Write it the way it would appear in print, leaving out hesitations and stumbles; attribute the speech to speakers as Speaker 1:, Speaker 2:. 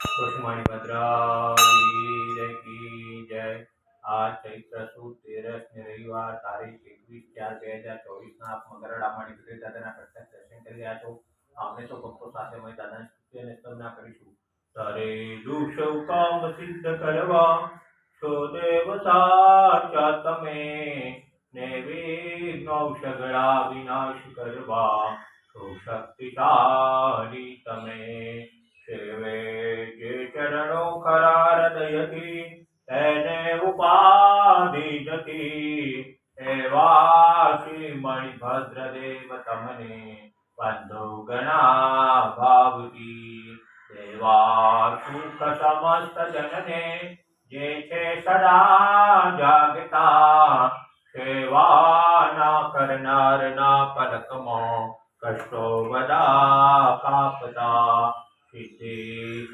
Speaker 1: કુષ્મણી ભદ્રવીર કી જય। आज चैत्र सुद 13 रविवार तारीख 21/4/2024 ના આપ મગરડામાં નીકળી દાદાના પ્રત્યક્ષ દર્શન કરી રહ્યા છો। આપણે તો ભક્તો સાથે મય દાદાની સ્તુતિ અને સ્તવના કરીશું। તારે દુઃખ કામ સિદ્ધ કરવા છો દેવ સાચા તમે, ને વિઘ્નો સગળા વિનાશ કરવા છો શક્તિશાળી તમે। સેવે જે ચરણો ખરા હૃદયથી તેને ઉપાધિ જતી, એવા શ્રી મણિભદ્ર દેવ તમને બંધો ઘણા ભાવતી। દેવા સુખ સમસ્ત જનને જે છે સદા જાગતા, સેવા ના કરનાર ના પલકમાં કષ્ટો બધા કાપતા। સિદ્ધિ